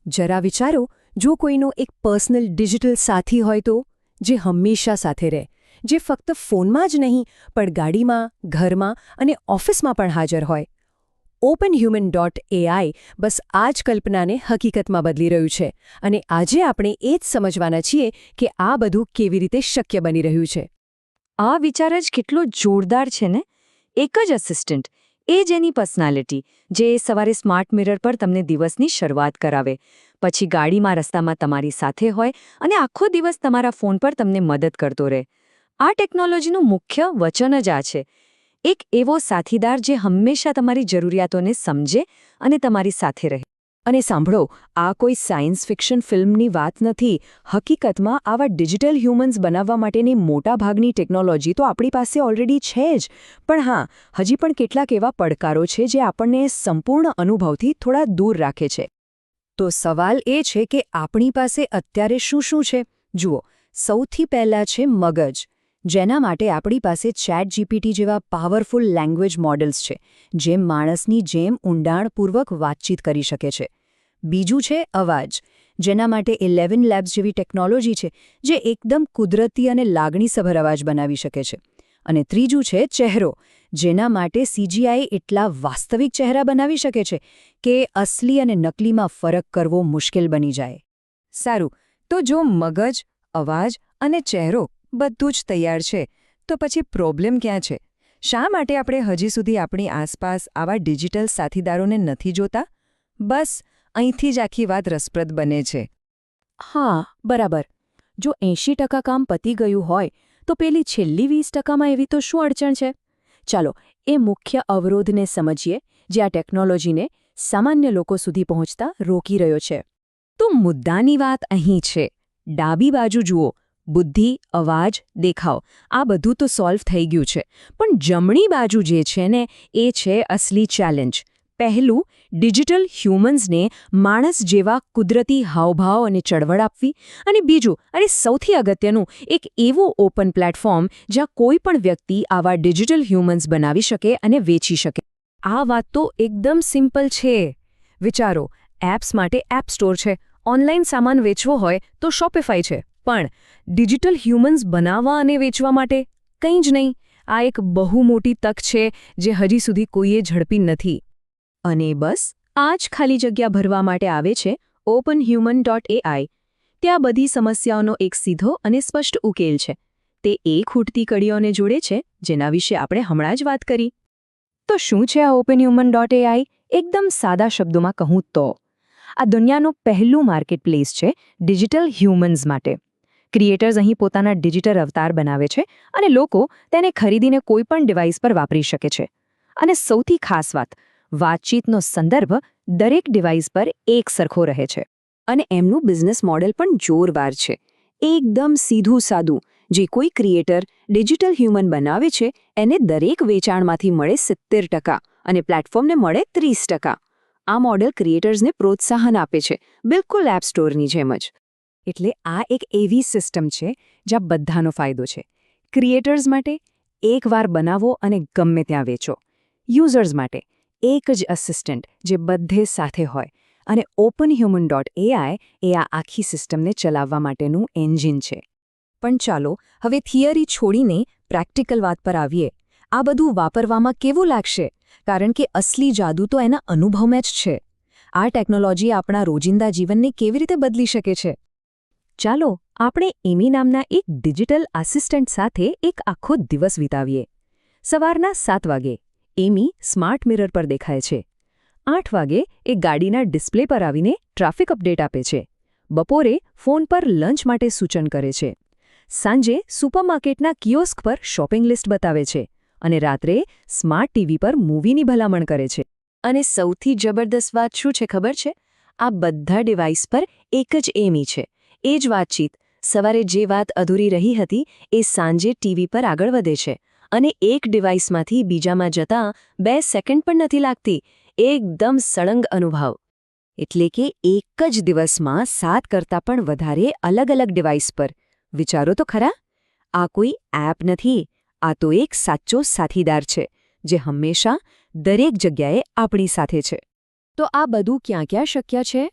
જરા વિચારો, જો કોઈનો એક પર્સનલ ડિજિટલ સાથી હોય તો, જે હંમેશા સાથે રહે, જે ફક્ત ફોનમાં જ નહીં પણ ગાડીમાં, ઘરમાં અને ઓફિસમાં પણ હાજર હોય. OpenHuman.ai બસ આ જ કલ્પનાને હકીકતમાં બદલી રહ્યું છે અને આજે આપણે એ જ સમજવાના છીએ કે આ બધું કેવી રીતે શક્ય બની રહ્યું છે. આ વિચાર જ કેટલો જોરદાર છે ને! એક જ અસિસ્ટન્ટ, એ જ એની પર્સનાલિટી, જે સવારે સ્માર્ટ મિરર પર તમને દિવસની શરૂઆત કરાવે, પછી ગાડીમાં રસ્તામાં તમારી સાથે હોય અને આખો દિવસ તમારા ફોન પર તમને મદદ કરતો રહે. આ ટેકનોલોજીનું મુખ્ય વચન જ આ છે. એક એવો સાથીદાર જે હંમેશા તમારી જરૂરિયાતોને સમજે અને તમારી સાથે રહે. અને સાંભળો, આ કોઈ સાયન્સ ફિક્શન ફિલ્મની વાત નથી. હકીકતમાં આવા ડિજિટલ હ્યુમન્સ બનાવવા માટેની મોટાભાગની ટેકનોલોજી તો આપણી પાસે ઓલરેડી છે જ. પણ હા, હજી પણ કેટલાક એવા પડકારો છે જે આપણને સંપૂર્ણ અનુભવથી થોડા દૂર રાખે છે. તો સવાલ એ છે કે આપણી પાસે અત્યારે શું છે? જુઓ, સૌથી પહેલાં છે મગજ, જેના માટે આપણી પાસે ChatGPT જેવા પાવરફુલ લેંગ્વેજ મોડલ્સ છે, જે માણસની જેમ ઊંડાણપૂર્વક વાતચીત કરી શકે છે. બીજું છે અવાજ, જેના માટે 11 લેબ્સ જેવી ટેકનોલોજી છે, જે એકદમ કુદરતી અને લાગણીસભર અવાજ બનાવી શકે છે. અને ત્રીજું છે ચહેરો, જેના માટે CGI એટલા વાસ્તવિક ચહેરા બનાવી શકે છે કે અસલી અને નકલીમાં ફરક કરવો મુશ્કેલ બની જાય. સારું, તો જો મગજ, અવાજ અને ચહેરો બધું જ તૈયાર છે, તો પછી પ્રોબ્લેમ ક્યાં છે? શા માટે આપણે હજી સુધી આપણી આસપાસ આવા ડિજિટલ સાથીદારોને નથી જોતા? બસ અહીંથી જ આખી વાત રસપ્રદ બને છે. હા, બરાબર. જો 80% કામ પતી ગયું હોય, તો પેલી છેલ્લી 20%માં એવી તો શું અડચણ છે? ચાલો, એ મુખ્ય અવરોધને સમજીએ, જે આ ટેકનોલોજીને સામાન્ય લોકો સુધી પહોંચતા રોકી રહ્યો છે. તો મુદ્દાની વાત અહીં છે. ડાબી બાજુ જુઓ, બુદ્ધિ, અવાજ, દેખાવ, આ બધું તો સોલ્વ થઈ ગયું છે. પણ જમણી બાજુ જે છે ને, એ છે અસલી ચેલેન્જ. પહેલું, ડિજિટલ હ્યુમન્સને માણસ જેવા કુદરતી હાવભાવ અને ચળવળ આપવી, અને બીજું, અને સૌથી અગત્યનું, એક એવું ઓપન પ્લેટફોર્મ જ્યાં કોઈ પણ વ્યક્તિ આવા ડિજિટલ હ્યુમન્સ બનાવી શકે અને વેચી શકે. આ વાત તો એકદમ સિમ્પલ છે. વિચારો, એપ્સ માટે એપ સ્ટોર છે, ઓનલાઈન સામાન વેચવો હોય તો શોપિફાઈ છે, પણ ડિજિટલ હ્યુમન્સ બનાવવા અને વેચવા માટે કંઈ જ નહીં. આ એક બહુ મોટી તક છે જે હજી સુધી કોઈએ ઝડપી નથી. અને બસ આ જ ખાલી જગ્યા ભરવા માટે આવે છે OpenHuman.ai. ત્યાં બધી સમસ્યાઓનો એક સીધો અને સ્પષ્ટ ઉકેલ છે. તે એ ખૂટતી કડીઓને જોડે છે જેના વિશે આપણે હમણાં જ વાત કરી. તો શું છે આ OpenHuman.ai? એકદમ સાદા શબ્દોમાં કહું તો, આ દુનિયાનું પહેલું માર્કેટપ્લેસ છે ડિજિટલ હ્યુમન્સ માટે. ક્રિએટર્સ અહીં પોતાના ડિજિટલ અવતાર બનાવે છે અને લોકો તેને ખરીદીને કોઈપણ ડિવાઇસ પર વાપરી શકે છે. અને સૌથી ખાસ વાત, વાતચીતનો સંદર્ભ દરેક ડિવાઇસ પર એક સરખો રહે છે. અને એમનું બિઝનેસ મોડેલ પણ જોરદાર છે. એકદમ સીધું સાદું. જે કોઈ ક્રિએટર ડિજિટલ હ્યુમન બનાવે છે, એને દરેક વેચાણમાંથી મળે 70% અને પ્લેટફોર્મને મળે 30%. આ મોડેલ ક્રિએટર્સને પ્રોત્સાહન આપે છે, બિલકુલ એપ સ્ટોરની જેમ જ. એટલે આ એક એવી સિસ્ટમ છે જ્યાં બધાનો ફાયદો છે. ક્રિએટર્સ માટે એકવાર બનાવો અને ગમે ત્યાં વેચો. યુઝર્સ માટે એક જ અસિસ્ટન્ટ જે બધે સાથે હોય. અને OpenHuman.ai એ આ આખી સિસ્ટમને ચલાવવા માટેનું એન્જિન છે. પણ ચાલો, હવે થિયરી છોડીને પ્રેક્ટિકલ વાત પર આવીએ. આ બધું વાપરવામાં કેવું લાગશે? કારણ કે અસલી જાદુ તો એના અનુભવમાં જ છે. આ ટેકનોલોજી આપણા રોજિંદા જીવનને કેવી રીતે બદલી શકે છે? ચાલો, આપણે એમી નામના એક ડિજિટલ આસિસ્ટન્ટ સાથે એક આખો દિવસ વિતાવીએ. સવારના 7 વાગે એમી સ્માર્ટ મિરર પર દેખાય છે. 8 વાગે એ ગાડીના ડિસ્પ્લે પર આવીને ટ્રાફિક અપડેટ આપે છે. બપોરે ફોન પર લંચ માટે સૂચન કરે છે. સાંજે સુપરમાર્કેટના કિયોસ્ક પર શોપિંગ લિસ્ટ બતાવે છે. અને રાત્રે સ્માર્ટ ટીવી પર મૂવીની ભલામણ કરે છે. અને સૌથી જબરદસ્ત વાત શું છે ખબર છે? આ બધા ડિવાઇસ પર એક જ એમી છે. એ જ વાતચીત, સવારે જે વાત અધૂરી રહી હતી એ સાંજે ટીવી પર આગળ વધે છે. અને એક ડિવાઇસમાંથી બીજામાં જતાં 2 સેકન્ડ પણ નથી લાગતી. એકદમ સળંગ અનુભવ. એટલે કે એક જ દિવસમાં 7 કરતાં પણ વધારે અલગ અલગ ડિવાઇસ પર. વિચારો તો ખરા! આ કોઈ એપ નથી, આ તો એક સાચો સાથીદાર છે, જે હંમેશા દરેક જગ્યાએ આપણી સાથે છે. તો આ બધું ક્યાં ક્યાં શક્ય છે?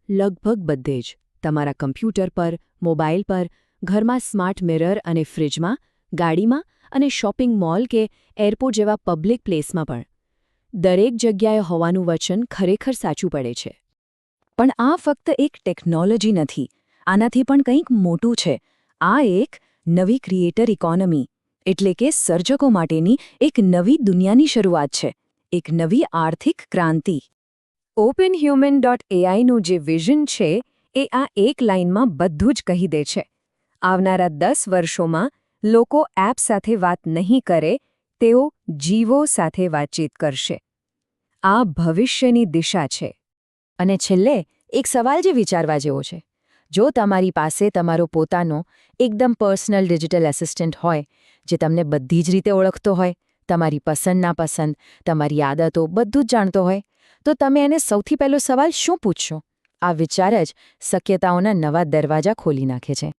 લગભગ બધે જ. તમારા કમ્પ્યુટર પર, મોબાઈલ પર, ઘરમાં સ્માર્ટ મિરર અને ફ્રિજમાં, ગાડીમાં અને શોપિંગ મોલ કે એરપોર્ટ જેવા પબ્લિક પ્લેસમાં પણ. દરેક જગ્યાએ હોવાનું વચન ખરેખર સાચું પડે છે. પણ આ ફક્ત એક ટેકનોલોજી નથી. આનાથી પણ કંઈક મોટું છે. આ એક નવી ક્રિએટર ઇકોનોમી, એટલે કે સર્જકો માટેની એક નવી દુનિયાની શરૂઆત છે. એક નવી આર્થિક ક્રાંતિ. OpenHuman.ai-નું જે વિઝન છે એ આ એક લાઇનમાં બધું જ કહી દે છે. આવનારા 10 વર્ષોમાં લોકો એપ સાથે વાત નહીં કરે, તેઓ જીવો સાથે વાતચીત કરશે. આ ભવિષ્યની દિશા છે. અને છેલ્લે એક સવાલ જે વિચારવા જેવો છે. જો તમારી પાસે તમારો પોતાનો એકદમ પર્સનલ ડિજિટલ એસિસ્ટન્ટ હોય, જે તમને બધી જ રીતે ઓળખતો હોય, તમારી પસંદ નાપસંદ, તમારી આદતો બધું જ જાણતો હોય, તો તમે એને સૌથી પહેલો સવાલ શું પૂછશો? આ વિચાર જ શક્યતાઓના નવા દરવાજા ખોલી નાખે છે.